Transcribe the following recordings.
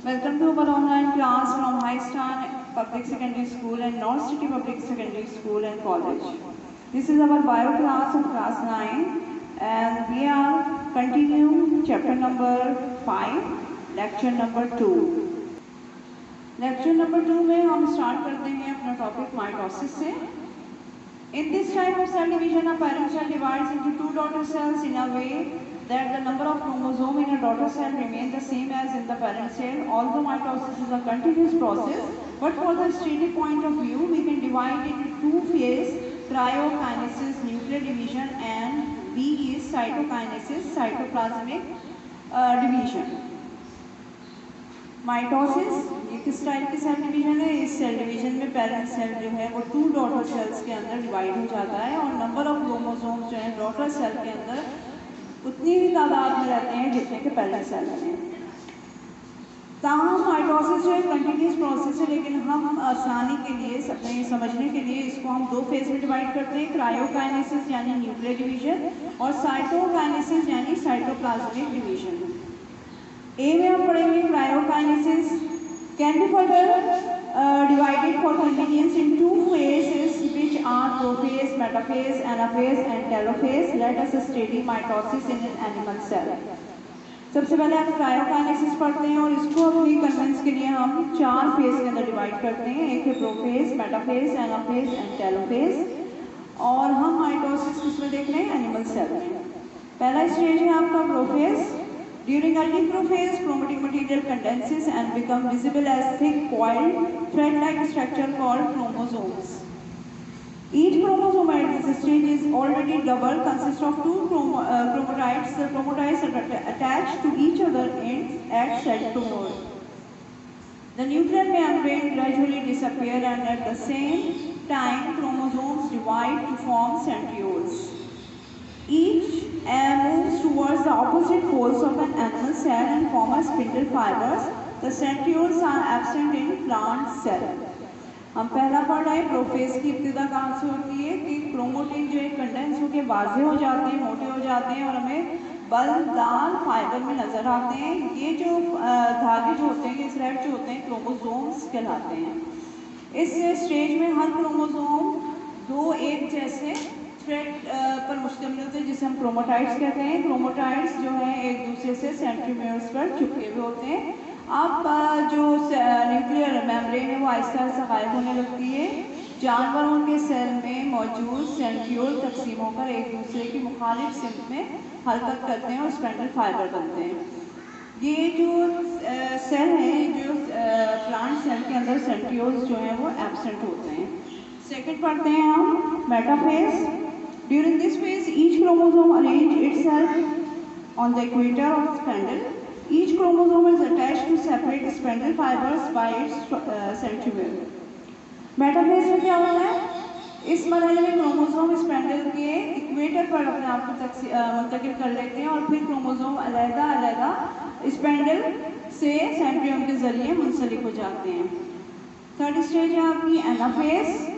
Welcome to our online class from High Star Public Secondary School and North City Public Secondary School and College. This is our bio class of class 9 and we are continuing chapter number 5, lecture number 2. Lecture number 2 में हम start करते हैं अपना topic mitosis से. In this type of cell division, a parent cell divides into two daughter cells in a way that the number of chromosomes in a daughter cell remain the same as in the parent cell. Although mitosis is a continuous process, but for the static point of view, we can divide it into two phases: cryokinesis, nuclear division, and B is cytokinesis, cytoplasmic division. Mitosis ये किस type की cell division है? इस cell division में parent cell जो है वो to daughter cells के अंदर डिवाइड हो जाता है और नंबर ऑफ क्रोमोसोम्स जो है डॉटर सेल के अंदर उतनी ही तादाद में रहते हैं जितने के पेरेंट सेल में. ताहम माइटोसिस जो है कंटिन्यूस प्रोसेस है, लेकिन हम आसानी के लिए अपने समझने के लिए इसको हम दो फेज में डिवाइड करते हैं: क्रायोकाइनेसिस यानी न्यूक्लियर डिवीजन और साइटोकाइनेसिस यानी साइटोप्लाज्मिक डिवीजन. ए में हम पढ़ेंगे karyokinesis can be further divided for convenience in two phases which are prophase, metaphase, anaphase and telophase. Let us study mitosis in an animal cell. सबसे पहले हम क्रायोकाइनेसिस पढ़ते हैं और इसको अपनी कन्वेंस के लिए हम चार फेज के अंदर डिवाइड करते हैं. एक है prophase, metaphase, anaphase and telophase. और हम माइटोसिस किसमें देख रहे हैं? एनिमल सेल में. पहला स्टेज है आपका prophase. During early prophase, chromatic material condenses and become visible as thick coiled thread-like structure called chromosomes. Each chromosome at this stage is already double, consists of two chromatids. The chromatids are attached to each other ends at centromere. The nuclear membrane gradually disappears and at the same time chromosomes divide to form centrioles. Each moves towards the opposite poles of an animal cell and form a spindle fibers. The centrioles are absent in plant cell. हम पहला पढ़ रहे हैं prophase की इब्तिदा कहाँ से होती है कि क्रोमोटिन जो है कंडेंस होकर वाजे हो जाते हैं, मोटे हो जाते हैं और हमें बलदार फाइबर में नजर आते हैं. ये जो धागे जो होते हैं, ये थ्रेड जो होते हैं, क्रोमोसोम्स कहलाते हैं. इस स्टेज में हर क्रोमोसोम दो एक जैसे थ्रेड पर मुश्तमिल होते हैं जिसे हम क्रोमोटाइड्स कहते हैं. क्रोमोटाइड्स जो हैं एक दूसरे से सेंट्रोमियर्स पर चिपके हुए होते हैं. अब जो न्यूक्लियर मेम्ब्रेन है वो आहिस्ता आहिस्ता गायब होने लगती है. जानवरों के सेल में मौजूद सेंट्रियोल तकसीम होकर एक दूसरे की मुखालिफ सिम्त में हरकत करते हैं और स्पेंडल फाइबर बनते हैं. ये जो सेल हैं, जो प्लांट सेल के अंदर सेंट्रियोल्स जो हैं वो एब्सेंट होते हैं. सेकेंड पढ़ते हैं हम metaphase. During this phase, each chromosome arranges itself on the equator of the spindle. Each chromosome is attached to separate spindle fibers by its centromere. Metaphase में क्या होता है? इस मरहले में क्रोमोसोम स्पिंडल के इक्वेटर पर अपने आप को मुंतकिल कर लेते हैं और फिर क्रोमोसोम अलग-अलग स्पिंडल से सेंट्रियोम के जरिए मुंसलिक हो जाते हैं. थर्ड स्टेज है आपकी anaphase.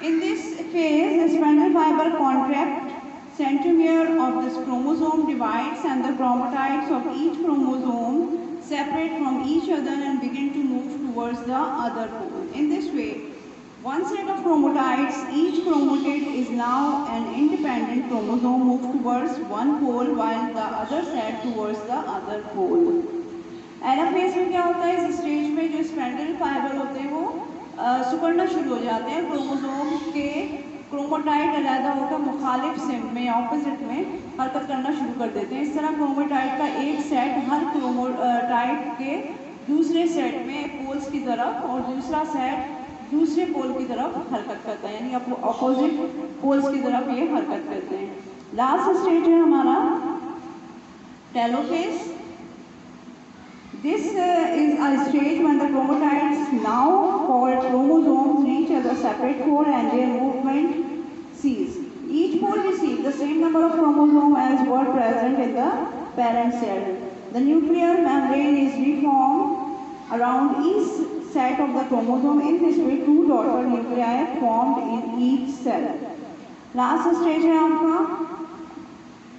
In this phase, the spindle fiber contract, centromere of this chromosome divides and the chromatids of each chromosome separate from each other and begin to move towards the other pole. In this way, one set of chromatids, each chromatid is now an independent chromosome move towards one pole while the other set towards the other pole. Anaphase में क्या होता है? इस stage में जो spindle fibre होते हैं वो सिकुड़ना शुरू हो जाते हैं. क्रोमोसोम के क्रोमोटाइड अलहदा होकर मुखालिफ सिम में ऑपोजिट में हरकत करना शुरू कर देते हैं. इस तरह क्रोमोटाइड का एक सेट हर क्रोमोटाइड के दूसरे सेट में पोल्स की तरफ और दूसरा सेट दूसरे पोल की तरफ हरकत करता है, यानी अपोजिट पोल्स की तरफ ये हरकत करते हैं. लास्ट स्टेज है हमारा telophase. This is a stage when the chromatids, now called chromosomes, reach the separate pole and their movement cease. Each pole receives the same number of chromosomes as were present in the parent cell. The nuclear membrane is reformed around each set of the chromosome. In this way, two daughter nuclei formed in each cell. Last stage है आपका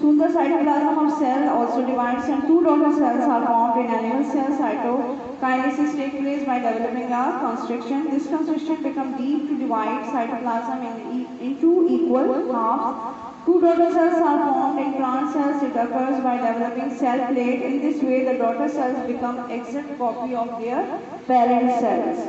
Soon the cytoplasm of cell also divides and two daughter cells are formed in animal cells. Cytokinesis takes place by developing a constriction. This constriction becomes deep to divide cytoplasm into equal halves. Two daughter cells are formed in plant cells. It occurs by developing cell plate. In this way, the daughter cells become exact copy of their parent cells.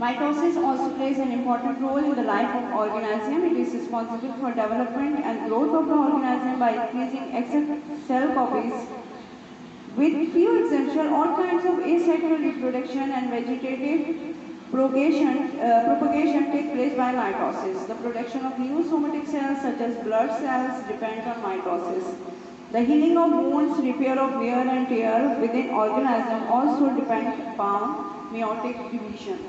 Mitosis also plays an important role in the life of organism. It is responsible for development and growth of the organism by increasing exact cell copies. With few exceptions, all kinds of asexual reproduction and vegetative propagation take place by mitosis. The production of new somatic cells such as blood cells depend on mitosis. The healing of wounds, repair of wear and tear within organism also depend upon meiotic division.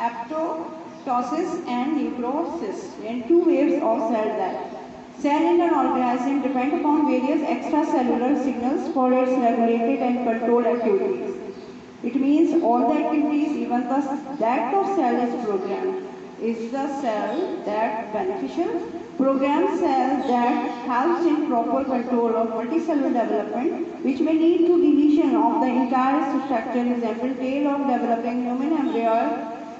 apoptosis and necrosis, and two waves of cell death. Cell in an organism depend upon various extracellular signals for its regulated and controlled activities. It means all the activities, even the death of cell is programmed. Is the cell that beneficial? Programmed cell that helps in proper control of multicellular development, which may lead to deletion of the entire structure, example tail of developing human embryo,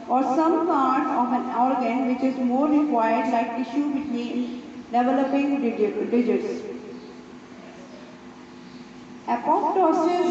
or some part of an organ which is more required, like tissue between developing digits. Apoptosis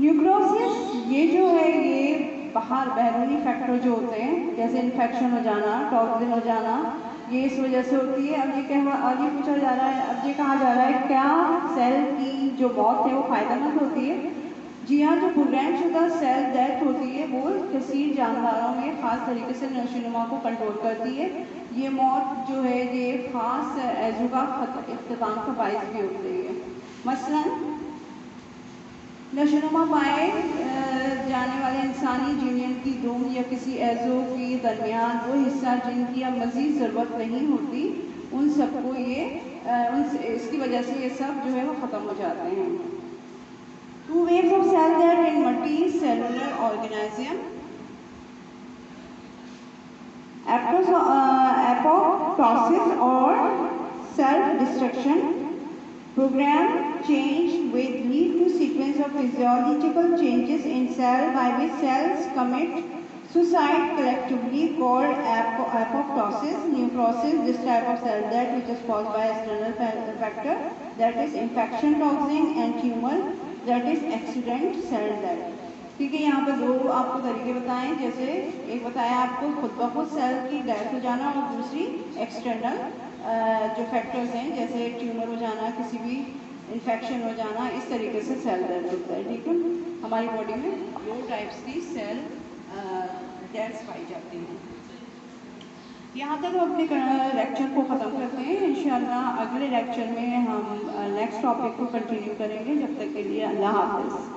न्यूक्रोसिस ये जो है ये बाहर बैरूनी factor जो होते हैं जैसे इन्फेक्शन हो जाना, टॉक्सिन हो जाना, ये इस वजह से होती है। अब ये पूछा जा रहा है, अब ये कहा जा रहा है क्या सेल की जो मौत है वो फ़ायदेमंद होती है? जी हाँ, जो प्रोग्राम शुदा सेल डेथ होती है वो कसीर जानदारों में ख़ास तरीके से नशोनुमा को कंट्रोल करती है। ये मौत जो है ये ख़ास एजू का इख्तिताम का बायस भी होती है। मसलन नशोनुमा पाए जाने वाले इंसानी जीनियन की दुम या किसी एजो के दरमियान वो हिस्सा जिनकी अब मज़ीद ज़रूरत नहीं होती, उन सबको ये इसकी वजह से ये सब जो है वो ख़त्म हो जाते हैं। Two waves of cell death in multicellular organism, apoptosis और self destruction. Program change with lead to sequence of physiological changes in cell by which cells commit suicide collectively called apoptosis, necrosis. This type of cell death which is caused by external factor, that is infection, toxin and tumor, that is accident cell death. ठीक है, यहाँ पर दो आपको तरीके बताएं, जैसे एक बताया आपको खुद ब खुद सेल की डेथ हो जाना और दूसरी एक्सटर्नल जो फैक्टर्स हैं जैसे ट्यूमर हो जाना, किसी भी इन्फेक्शन हो जाना, इस तरीके से सेल डेथ होता है। ठीक है, हमारी बॉडी में दो टाइप्स की सेल डेथ्स पाई जाती हैं। यहाँ तक हम अपने लेक्चर को ख़त्म करते हैं। इंशाअल्लाह अगले लेक्चर में हम नेक्स्ट टॉपिक को कंटिन्यू करेंगे। जब तक के लिए अल्लाह हाफ़िज़।